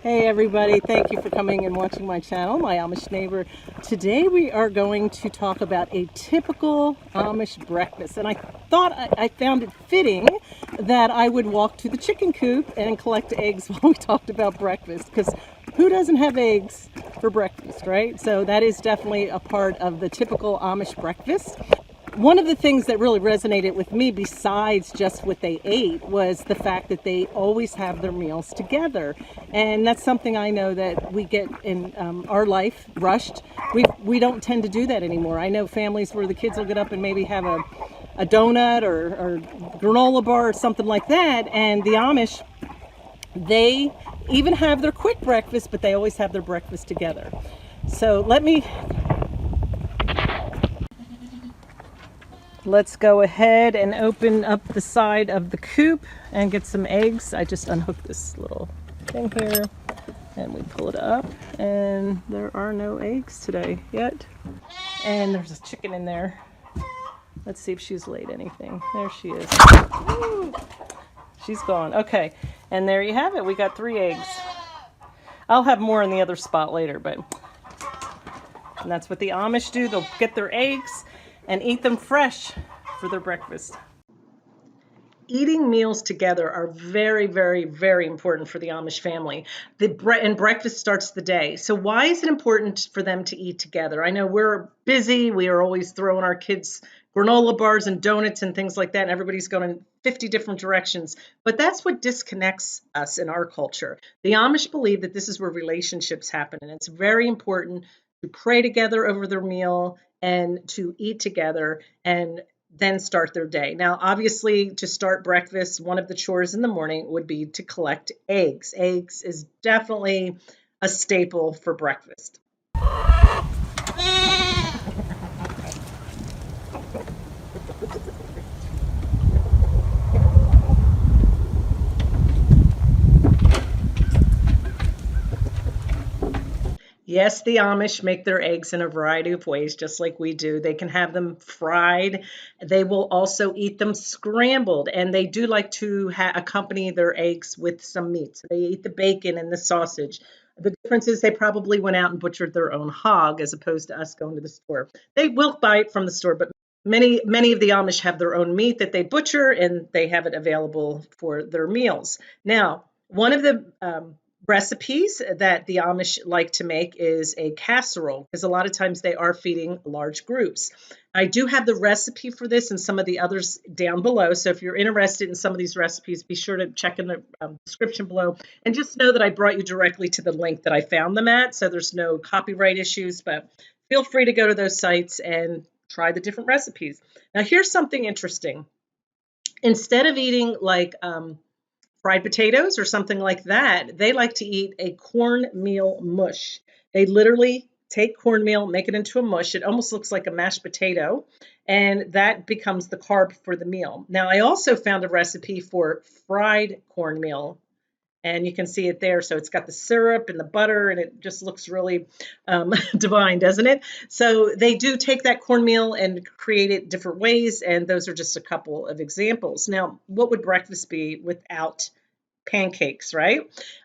Hey everybody, thank you for coming and watching my channel, my Amish neighbor. Today we are going to talk about a typical Amish breakfast, and I thought I found it fitting that I would walk to the chicken coop and collect eggs while we talked about breakfast, because who doesn't have eggs for breakfast, right? So that is definitely a part of the typical Amish breakfast. One of the things that really resonated with me, besides just what they ate, was the fact that they always have their meals together. And that's something I know that we get in our life rushed. We don't tend to do that anymore. I know families where the kids will get up and maybe have a donut or granola bar or something like that. And the Amish, they even have their quick breakfast, but they always have their breakfast together. So let's go ahead and open up the side of the coop and get some eggs. I just unhooked this little thing here and we pull it up, and there are no eggs today yet. And there's a chicken in there. Let's see if she's laid anything. There she is. Woo! She's gone. Okay, and there you have it. We got 3 eggs. I'll have more in the other spot later, and that's what the Amish do. They'll get their eggs and eat them fresh for their breakfast. Eating meals together are very, very, very important for the Amish family. And breakfast starts the day. So why is it important for them to eat together? I know we're busy. We are always throwing our kids granola bars and donuts and things like that, and everybody's going in 50 different directions. But that's what disconnects us in our culture. The Amish believe that this is where relationships happen, and it's very important to pray together over their meal and to eat together and then start their day. Now, obviously, to start breakfast, one of the chores in the morning would be to collect eggs. Eggs is definitely a staple for breakfast. Yes, the Amish make their eggs in a variety of ways, just like we do. They can have them fried. They will also eat them scrambled, and they do like to accompany their eggs with some meat. So they eat the bacon and the sausage. The difference is they probably went out and butchered their own hog as opposed to us going to the store. They will buy it from the store, but many of the Amish have their own meat that they butcher, and they have it available for their meals. Now, one of the recipes that the Amish like to make is a casserole, because a lot of times they are feeding large groups. I do have the recipe for this and some of the others down below. So if you're interested in some of these recipes, be sure to check in the description below. And just know that I brought you directly to the link that I found them at. So there's no copyright issues, but feel free to go to those sites and try the different recipes. Now, here's something interesting. Instead of eating like fried potatoes or something like that, they like to eat a cornmeal mush. They literally take cornmeal, make it into a mush. It almost looks like a mashed potato, and that becomes the carb for the meal. Now, I also found a recipe for fried cornmeal, and you can see it there. So it's got the syrup and the butter, and it just looks really divine, doesn't it? So they do take that cornmeal and create it different ways, and those are just a couple of examples. Now, what would breakfast be without pancakes, right?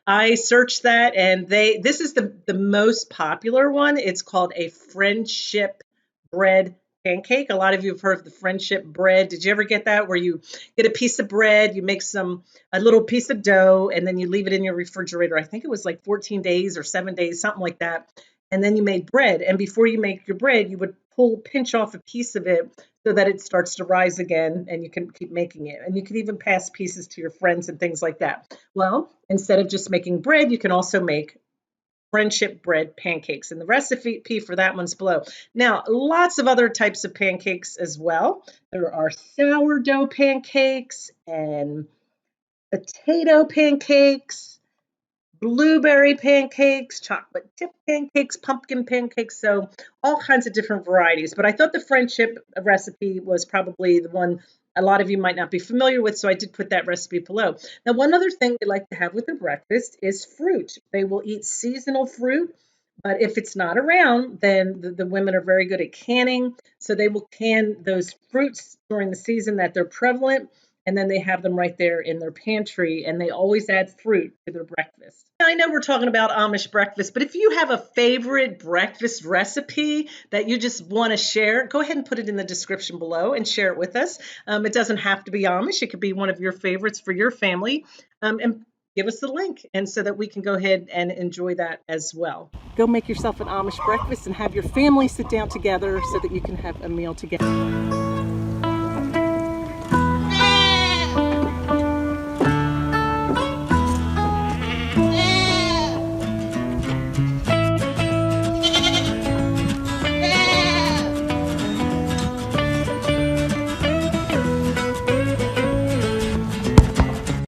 I searched that, and this is the most popular one. It's called a friendship bread pancake. A lot of you have heard of the friendship bread. Did you ever get that, where you get a piece of bread, you make a little piece of dough, and then you leave it in your refrigerator? I think it was like 14 days or 7 days, something like that. And then you made bread. And before you make your bread, you would pinch off a piece of it so that it starts to rise again, and you can keep making it. And you can even pass pieces to your friends and things like that. Well, instead of just making bread, you can also make friendship bread pancakes, and the recipe for that one's below. Now, lots of other types of pancakes as well. There are sourdough pancakes and potato pancakes, blueberry pancakes, chocolate chip pancakes, pumpkin pancakes, so all kinds of different varieties. But I thought the friendship recipe was probably the one a lot of you might not be familiar with, so I did put that recipe below. Now, one other thing they like to have with their breakfast is fruit. They will eat seasonal fruit, but if it's not around, then the women are very good at canning, so they will can those fruits during the season that they're prevalent. And then they have them right there in their pantry, and they always add fruit to their breakfast. I know we're talking about Amish breakfast, but if you have a favorite breakfast recipe that you just want to share, go ahead and put it in the description below and share it with us. It doesn't have to be Amish. It could be one of your favorites for your family. And give us the link, and so that we can go ahead and enjoy that as well. Go make yourself an Amish breakfast and have your family sit down together so that you can have a meal together.